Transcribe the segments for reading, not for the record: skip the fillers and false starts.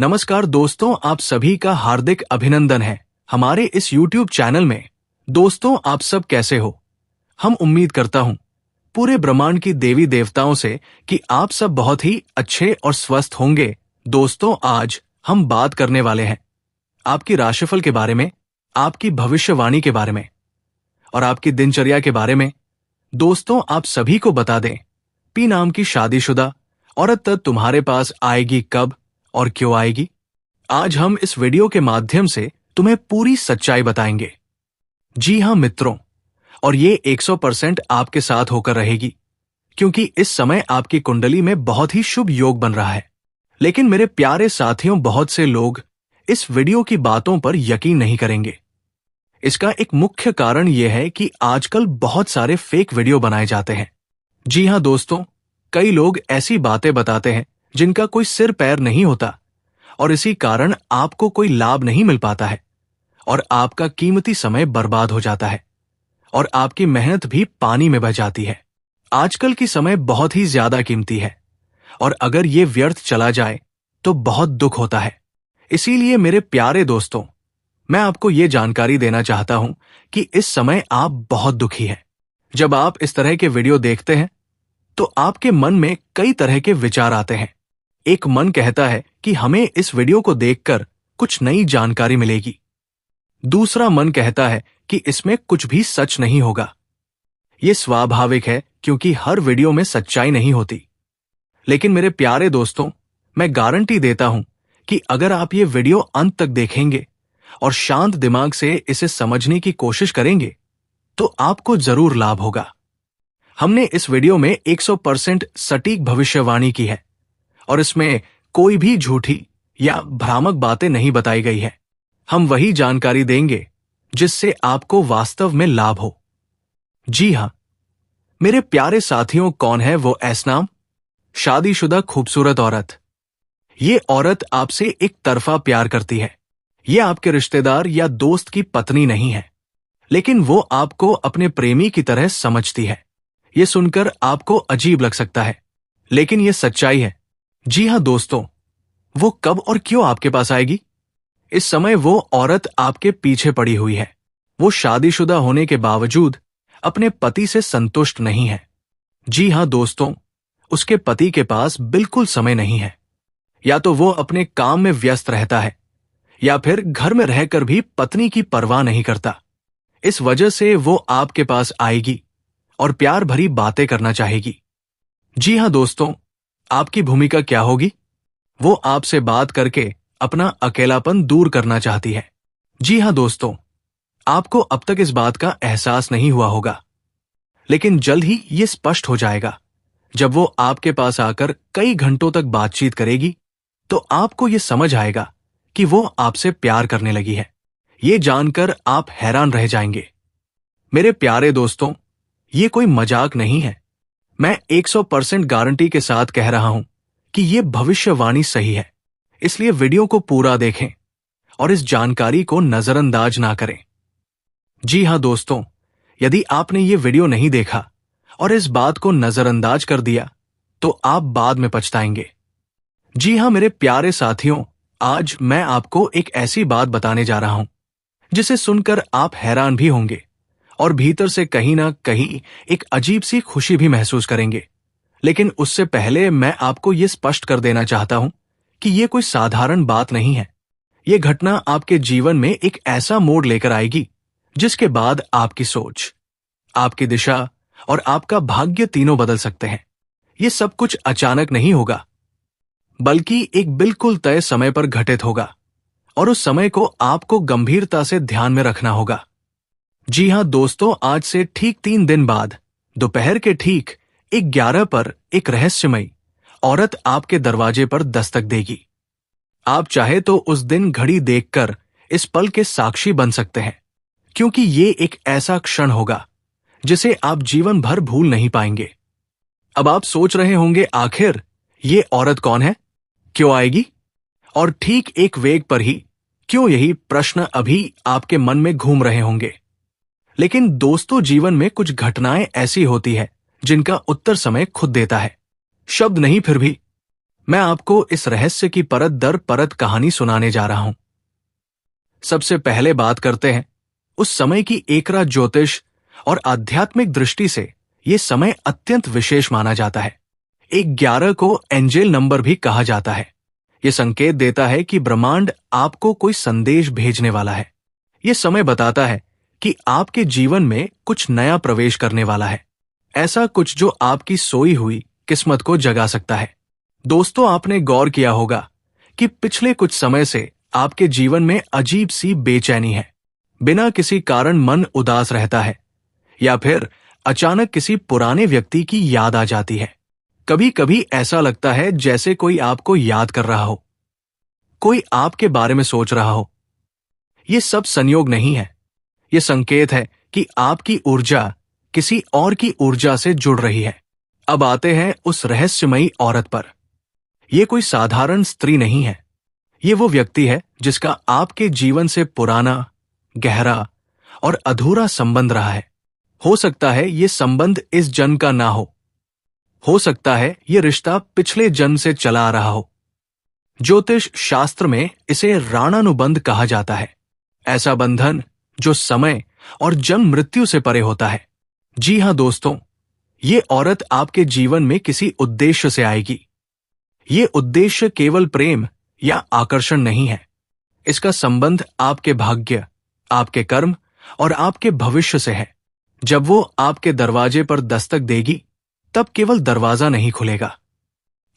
नमस्कार दोस्तों, आप सभी का हार्दिक अभिनंदन है हमारे इस YouTube चैनल में। दोस्तों, आप सब कैसे हो? हम उम्मीद करता हूं पूरे ब्रह्मांड की देवी देवताओं से कि आप सब बहुत ही अच्छे और स्वस्थ होंगे। दोस्तों, आज हम बात करने वाले हैं आपकी राशिफल के बारे में, आपकी भविष्यवाणी के बारे में और आपकी दिनचर्या के बारे में। दोस्तों, आप सभी को बता दें, पी नाम की शादीशुदा औरत तुम्हारे पास आएगी कब और क्यों आएगी? आज हम इस वीडियो के माध्यम से तुम्हें पूरी सच्चाई बताएंगे। जी हां मित्रों, और ये 100% आपके साथ होकर रहेगी, क्योंकि इस समय आपकी कुंडली में बहुत ही शुभ योग बन रहा है। लेकिन मेरे प्यारे साथियों, बहुत से लोग इस वीडियो की बातों पर यकीन नहीं करेंगे। इसका एक मुख्य कारण यह है कि आजकल बहुत सारे फेक वीडियो बनाए जाते हैं। जी हां दोस्तों, कई लोग ऐसी बातें बताते हैं जिनका कोई सिर पैर नहीं होता, और इसी कारण आपको कोई लाभ नहीं मिल पाता है और आपका कीमती समय बर्बाद हो जाता है और आपकी मेहनत भी पानी में बह जाती है। आजकल की समय बहुत ही ज्यादा कीमती है और अगर ये व्यर्थ चला जाए तो बहुत दुख होता है। इसीलिए मेरे प्यारे दोस्तों, मैं आपको ये जानकारी देना चाहता हूं कि इस समय आप बहुत दुखी हैं। जब आप इस तरह के वीडियो देखते हैं तो आपके मन में कई तरह के विचार आते हैं। एक मन कहता है कि हमें इस वीडियो को देखकर कुछ नई जानकारी मिलेगी। दूसरा मन कहता है कि इसमें कुछ भी सच नहीं होगा। यह स्वाभाविक है, क्योंकि हर वीडियो में सच्चाई नहीं होती। लेकिन मेरे प्यारे दोस्तों, मैं गारंटी देता हूं कि अगर आप ये वीडियो अंत तक देखेंगे और शांत दिमाग से इसे समझने की कोशिश करेंगे तो आपको जरूर लाभ होगा। हमने इस वीडियो में 100% सटीक भविष्यवाणी की है और इसमें कोई भी झूठी या भ्रामक बातें नहीं बताई गई है। हम वही जानकारी देंगे जिससे आपको वास्तव में लाभ हो। जी हां मेरे प्यारे साथियों, कौन है वो ऐसनाम शादीशुदा खूबसूरत औरत? ये औरत आपसे एक तरफा प्यार करती है। ये आपके रिश्तेदार या दोस्त की पत्नी नहीं है, लेकिन वो आपको अपने प्रेमी की तरह समझती है। ये सुनकर आपको अजीब लग सकता है, लेकिन ये सच्चाई है। जी हां दोस्तों, वो कब और क्यों आपके पास आएगी? इस समय वो औरत आपके पीछे पड़ी हुई है। वो शादीशुदा होने के बावजूद अपने पति से संतुष्ट नहीं है। जी हां दोस्तों, उसके पति के पास बिल्कुल समय नहीं है। या तो वो अपने काम में व्यस्त रहता है या फिर घर में रहकर भी पत्नी की परवाह नहीं करता। इस वजह से वो आपके पास आएगी और प्यार भरी बातें करना चाहेगी। जी हां दोस्तों, आपकी भूमिका क्या होगी? वो आपसे बात करके अपना अकेलापन दूर करना चाहती है। जी हां दोस्तों, आपको अब तक इस बात का एहसास नहीं हुआ होगा, लेकिन जल्द ही ये स्पष्ट हो जाएगा। जब वो आपके पास आकर कई घंटों तक बातचीत करेगी तो आपको ये समझ आएगा कि वो आपसे प्यार करने लगी है। ये जानकर आप हैरान रह जाएंगे। मेरे प्यारे दोस्तों, ये कोई मजाक नहीं है। मैं 100% गारंटी के साथ कह रहा हूं कि ये भविष्यवाणी सही है। इसलिए वीडियो को पूरा देखें और इस जानकारी को नजरअंदाज ना करें। जी हां दोस्तों, यदि आपने ये वीडियो नहीं देखा और इस बात को नजरअंदाज कर दिया तो आप बाद में पछताएंगे। जी हां मेरे प्यारे साथियों, आज मैं आपको एक ऐसी बात बताने जा रहा हूं जिसे सुनकर आप हैरान भी होंगे और भीतर से कहीं ना कहीं एक अजीब सी खुशी भी महसूस करेंगे। लेकिन उससे पहले मैं आपको यह स्पष्ट कर देना चाहता हूं कि यह कोई साधारण बात नहीं है। यह घटना आपके जीवन में एक ऐसा मोड़ लेकर आएगी जिसके बाद आपकी सोच, आपकी दिशा और आपका भाग्य तीनों बदल सकते हैं। यह सब कुछ अचानक नहीं होगा, बल्कि एक बिल्कुल तय समय पर घटित होगा और उस समय को आपको गंभीरता से ध्यान में रखना होगा। जी हां दोस्तों, आज से ठीक 3 दिन बाद दोपहर के ठीक 11 पर एक रहस्यमयी औरत आपके दरवाजे पर दस्तक देगी। आप चाहे तो उस दिन घड़ी देखकर इस पल के साक्षी बन सकते हैं, क्योंकि ये एक ऐसा क्षण होगा जिसे आप जीवन भर भूल नहीं पाएंगे। अब आप सोच रहे होंगे, आखिर ये औरत कौन है, क्यों आएगी और ठीक एक वेग पर ही क्यों? यही प्रश्न अभी आपके मन में घूम रहे होंगे। लेकिन दोस्तों, जीवन में कुछ घटनाएं ऐसी होती है जिनका उत्तर समय खुद देता है। शब्द नहीं, फिर भी मैं आपको इस रहस्य की परत दर परत कहानी सुनाने जा रहा हूं। सबसे पहले बात करते हैं उस समय की। एकरा ज्योतिष और आध्यात्मिक दृष्टि से यह समय अत्यंत विशेष माना जाता है। 11 को एंजेल नंबर भी कहा जाता है। यह संकेत देता है कि ब्रह्मांड आपको कोई संदेश भेजने वाला है। यह समय बताता है कि आपके जीवन में कुछ नया प्रवेश करने वाला है, ऐसा कुछ जो आपकी सोई हुई किस्मत को जगा सकता है। दोस्तों, आपने गौर किया होगा कि पिछले कुछ समय से आपके जीवन में अजीब सी बेचैनी है। बिना किसी कारण मन उदास रहता है या फिर अचानक किसी पुराने व्यक्ति की याद आ जाती है। कभी कभी ऐसा लगता है जैसे कोई आपको याद कर रहा हो, कोई आपके बारे में सोच रहा हो। ये सब संयोग नहीं है, ये संकेत है कि आपकी ऊर्जा किसी और की ऊर्जा से जुड़ रही है। अब आते हैं उस रहस्यमयी औरत पर। यह कोई साधारण स्त्री नहीं है। ये वो व्यक्ति है जिसका आपके जीवन से पुराना, गहरा और अधूरा संबंध रहा है। हो सकता है ये संबंध इस जन्म का ना हो सकता है ये रिश्ता पिछले जन्म से चला आ रहा हो। ज्योतिष शास्त्र में इसे राणानुबंध कहा जाता है, ऐसा बंधन जो समय और जन्म मृत्यु से परे होता है। जी हां दोस्तों, ये औरत आपके जीवन में किसी उद्देश्य से आएगी। ये उद्देश्य केवल प्रेम या आकर्षण नहीं है। इसका संबंध आपके भाग्य, आपके कर्म और आपके भविष्य से है। जब वो आपके दरवाजे पर दस्तक देगी, तब केवल दरवाजा नहीं खुलेगा,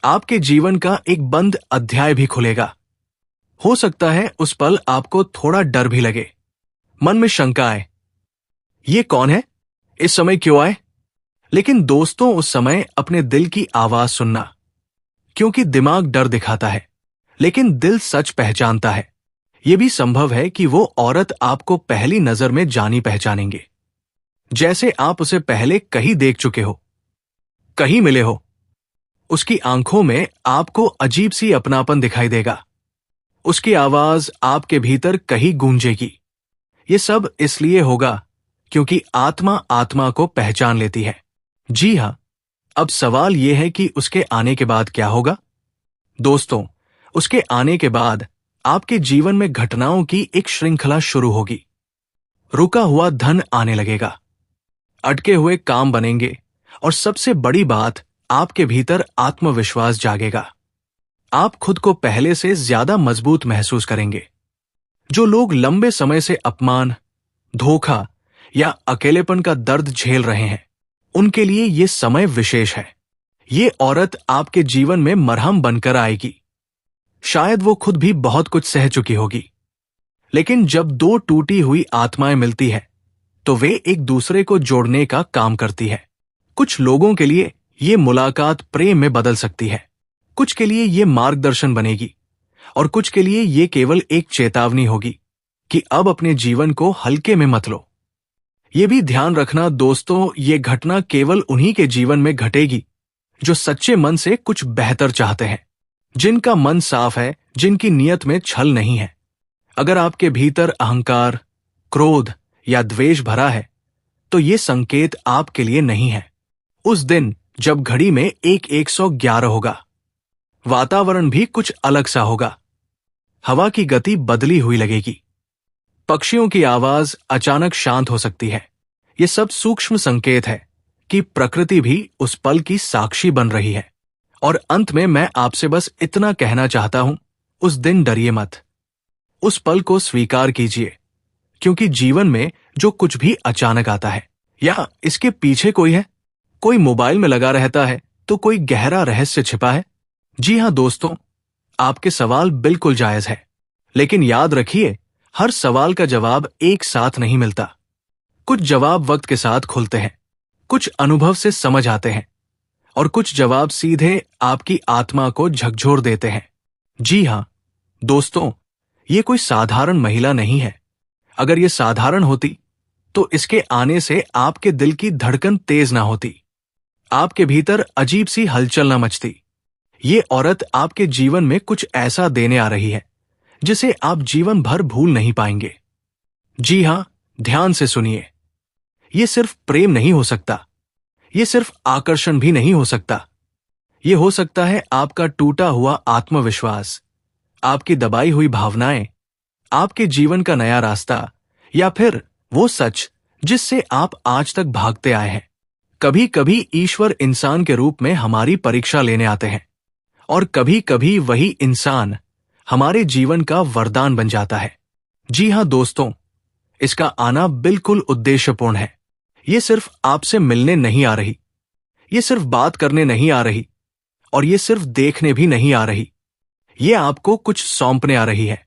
आपके जीवन का एक बंद अध्याय भी खुलेगा। हो सकता है उस पल आपको थोड़ा डर भी लगे, मन में शंका आए, ये कौन है, इस समय क्यों आए? लेकिन दोस्तों, उस समय अपने दिल की आवाज सुनना, क्योंकि दिमाग डर दिखाता है लेकिन दिल सच पहचानता है। यह भी संभव है कि वो औरत आपको पहली नजर में जानी पहचानेंगे, जैसे आप उसे पहले कहीं देख चुके हो, कहीं मिले हो। उसकी आंखों में आपको अजीब सी अपनापन दिखाई देगा। उसकी आवाज आपके भीतर कहीं गूंजेगी। ये सब इसलिए होगा क्योंकि आत्मा आत्मा को पहचान लेती है। जी हां, अब सवाल यह है कि उसके आने के बाद क्या होगा? दोस्तों, उसके आने के बाद आपके जीवन में घटनाओं की एक श्रृंखला शुरू होगी। रुका हुआ धन आने लगेगा, अटके हुए काम बनेंगे और सबसे बड़ी बात, आपके भीतर आत्मविश्वास जागेगा। आप खुद को पहले से ज्यादा मजबूत महसूस करेंगे। जो लोग लंबे समय से अपमान, धोखा या अकेलेपन का दर्द झेल रहे हैं, उनके लिए यह समय विशेष है। ये औरत आपके जीवन में मरहम बनकर आएगी। शायद वो खुद भी बहुत कुछ सह चुकी होगी, लेकिन जब दो टूटी हुई आत्माएं मिलती है तो वे एक दूसरे को जोड़ने का काम करती है। कुछ लोगों के लिए ये मुलाकात प्रेम में बदल सकती है, कुछ के लिए ये मार्गदर्शन बनेगी और कुछ के लिए ये केवल एक चेतावनी होगी कि अब अपने जीवन को हल्के में मत लो। ये भी ध्यान रखना दोस्तों, ये घटना केवल उन्हीं के जीवन में घटेगी जो सच्चे मन से कुछ बेहतर चाहते हैं, जिनका मन साफ है, जिनकी नीयत में छल नहीं है। अगर आपके भीतर अहंकार, क्रोध या द्वेष भरा है, तो ये संकेत आपके लिए नहीं है। उस दिन जब घड़ी में 111 होगा, वातावरण भी कुछ अलग सा होगा। हवा की गति बदली हुई लगेगी, पक्षियों की आवाज अचानक शांत हो सकती है। ये सब सूक्ष्म संकेत है कि प्रकृति भी उस पल की साक्षी बन रही है। और अंत में मैं आपसे बस इतना कहना चाहता हूं, उस दिन डरिए मत, उस पल को स्वीकार कीजिए, क्योंकि जीवन में जो कुछ भी अचानक आता है या इसके पीछे कोई है, कोई मोबाइल में लगा रहता है तो कोई गहरा रहस्य छिपा है। जी हां दोस्तों, आपके सवाल बिल्कुल जायज है, लेकिन याद रखिए, हर सवाल का जवाब एक साथ नहीं मिलता। कुछ जवाब वक्त के साथ खुलते हैं, कुछ अनुभव से समझ आते हैं और कुछ जवाब सीधे आपकी आत्मा को झकझोर देते हैं। जी हां दोस्तों, ये कोई साधारण महिला नहीं है। अगर ये साधारण होती तो इसके आने से आपके दिल की धड़कन तेज ना होती, आपके भीतर अजीब सी हलचल ना मचती। ये औरत आपके जीवन में कुछ ऐसा देने आ रही है जिसे आप जीवन भर भूल नहीं पाएंगे। जी हां, ध्यान से सुनिए, ये सिर्फ प्रेम नहीं हो सकता, ये सिर्फ आकर्षण भी नहीं हो सकता, ये हो सकता है आपका टूटा हुआ आत्मविश्वास, आपकी दबाई हुई भावनाएं, आपके जीवन का नया रास्ता, या फिर वो सच जिससे आप आज तक भागते आए हैं। कभी कभी ईश्वर इंसान के रूप में हमारी परीक्षा लेने आते हैं, और कभी कभी वही इंसान हमारे जीवन का वरदान बन जाता है। जी हां दोस्तों, इसका आना बिल्कुल उद्देश्यपूर्ण है। ये सिर्फ आपसे मिलने नहीं आ रही, ये सिर्फ बात करने नहीं आ रही, और ये सिर्फ देखने भी नहीं आ रही। ये आपको कुछ सौंपने आ रही है।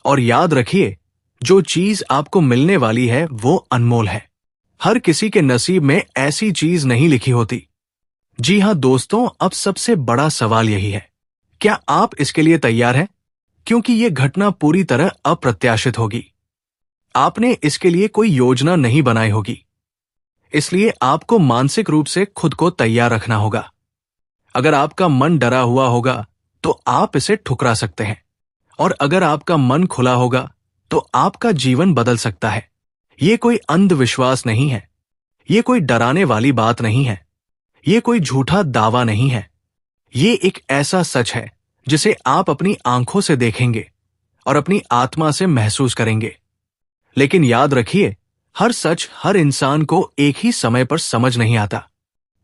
और याद रखिए, जो चीज आपको मिलने वाली है वो अनमोल है। हर किसी के नसीब में ऐसी चीज नहीं लिखी होती। जी हां दोस्तों, अब सबसे बड़ा सवाल यही है, क्या आप इसके लिए तैयार हैं? क्योंकि ये घटना पूरी तरह अप्रत्याशित होगी। आपने इसके लिए कोई योजना नहीं बनाई होगी, इसलिए आपको मानसिक रूप से खुद को तैयार रखना होगा। अगर आपका मन डरा हुआ होगा तो आप इसे ठुकरा सकते हैं, और अगर आपका मन खुला होगा तो आपका जीवन बदल सकता है। ये कोई अंधविश्वास नहीं है, ये कोई डराने वाली बात नहीं है, ये कोई झूठा दावा नहीं है। ये एक ऐसा सच है जिसे आप अपनी आंखों से देखेंगे और अपनी आत्मा से महसूस करेंगे। लेकिन याद रखिए, हर सच हर इंसान को एक ही समय पर समझ नहीं आता।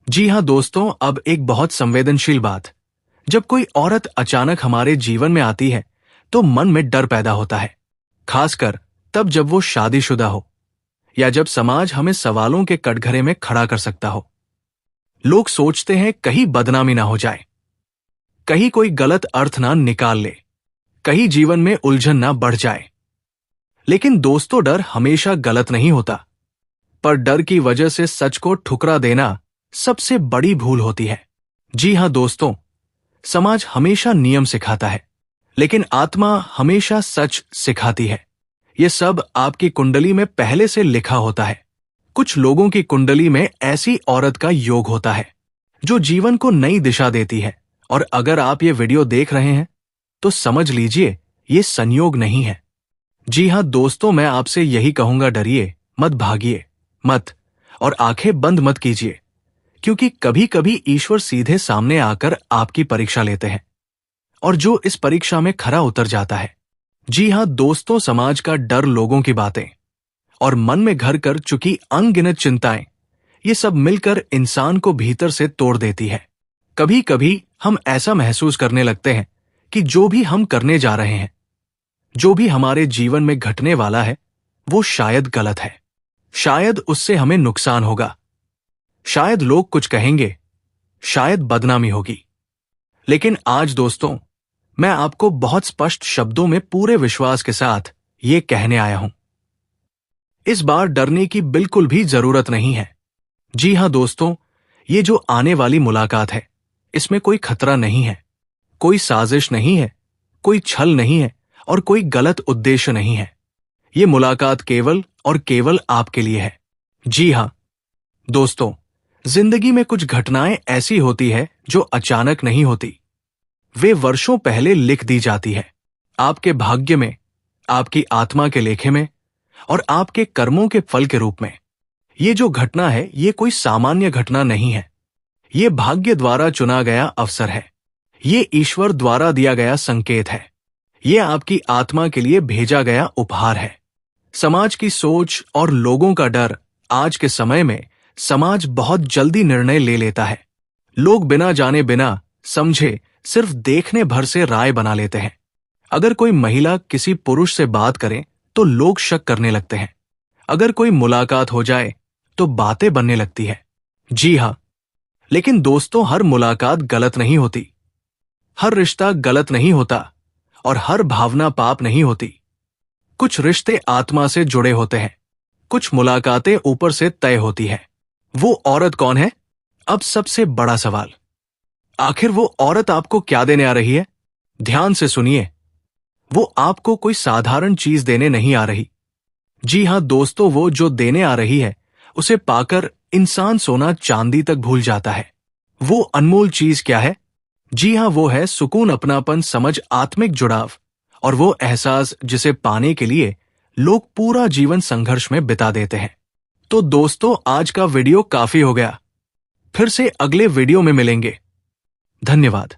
जी हां दोस्तों, अब एक बहुत संवेदनशील बात। जब कोई औरत अचानक हमारे जीवन में आती है तो मन में डर पैदा होता है, खासकर तब जब वो शादीशुदा हो, या जब समाज हमें सवालों के कटघरे में खड़ा कर सकता हो। लोग सोचते हैं कहीं बदनामी ना हो जाए, कहीं कोई गलत अर्थ ना निकाल ले, कहीं जीवन में उलझन ना बढ़ जाए। लेकिन दोस्तों, डर हमेशा गलत नहीं होता, पर डर की वजह से सच को ठुकरा देना सबसे बड़ी भूल होती है। जी हां दोस्तों, समाज हमेशा नियम सिखाता है, लेकिन आत्मा हमेशा सच सिखाती है। यह सब आपकी कुंडली में पहले से लिखा होता है। कुछ लोगों की कुंडली में ऐसी औरत का योग होता है जो जीवन को नई दिशा देती है, और अगर आप ये वीडियो देख रहे हैं तो समझ लीजिए ये संयोग नहीं है। जी हां दोस्तों, मैं आपसे यही कहूंगा, डरिए मत, भागिए मत, और आंखें बंद मत कीजिए, क्योंकि कभी कभी ईश्वर सीधे सामने आकर आपकी परीक्षा लेते हैं, और जो इस परीक्षा में खरा उतर जाता है। जी हां दोस्तों, समाज का डर, लोगों की बातें और मन में घर कर चुकी अनगिनत चिंताएं, ये सब मिलकर इंसान को भीतर से तोड़ देती है। कभी कभी हम ऐसा महसूस करने लगते हैं कि जो भी हम करने जा रहे हैं, जो भी हमारे जीवन में घटने वाला है, वो शायद गलत है। शायद उससे हमें नुकसान होगा, शायद लोग कुछ कहेंगे, शायद बदनामी होगी। लेकिन आज दोस्तों, मैं आपको बहुत स्पष्ट शब्दों में पूरे विश्वास के साथ ये कहने आया हूं, इस बार डरने की बिल्कुल भी जरूरत नहीं है। जी हां दोस्तों, ये जो आने वाली मुलाकात है, इसमें कोई खतरा नहीं है, कोई साजिश नहीं है, कोई छल नहीं है, और कोई गलत उद्देश्य नहीं है। ये मुलाकात केवल और केवल आपके लिए है। जी हां दोस्तों, जिंदगी में कुछ घटनाएं ऐसी होती है जो अचानक नहीं होती, वे वर्षों पहले लिख दी जाती है, आपके भाग्य में, आपकी आत्मा के लेखे में, और आपके कर्मों के फल के रूप में। ये जो घटना है, ये कोई सामान्य घटना नहीं है, ये भाग्य द्वारा चुना गया अवसर है, ये ईश्वर द्वारा दिया गया संकेत है, ये आपकी आत्मा के लिए भेजा गया उपहार है। समाज की सोच और लोगों का डर, आज के समय में समाज बहुत जल्दी निर्णय ले लेता है। लोग बिना जाने बिना समझे सिर्फ देखने भर से राय बना लेते हैं। अगर कोई महिला किसी पुरुष से बात करे तो लोग शक करने लगते हैं, अगर कोई मुलाकात हो जाए तो बातें बनने लगती है। जी हां, लेकिन दोस्तों, हर मुलाकात गलत नहीं होती, हर रिश्ता गलत नहीं होता, और हर भावना पाप नहीं होती। कुछ रिश्ते आत्मा से जुड़े होते हैं, कुछ मुलाकातें ऊपर से तय होती है। वो औरत कौन है? अब सबसे बड़ा सवाल, आखिर वो औरत आपको क्या देने आ रही है? ध्यान से सुनिए, वो आपको कोई साधारण चीज देने नहीं आ रही। जी हां दोस्तों, वो जो देने आ रही है, उसे पाकर इंसान सोना चांदी तक भूल जाता है। वो अनमोल चीज क्या है? जी हां, वो है सुकून, अपनापन, समझ, आत्मिक जुड़ाव, और वो एहसास जिसे पाने के लिए लोग पूरा जीवन संघर्ष में बिता देते हैं। तो दोस्तों, आज का वीडियो काफी हो गया, फिर से अगले वीडियो में मिलेंगे। धन्यवाद।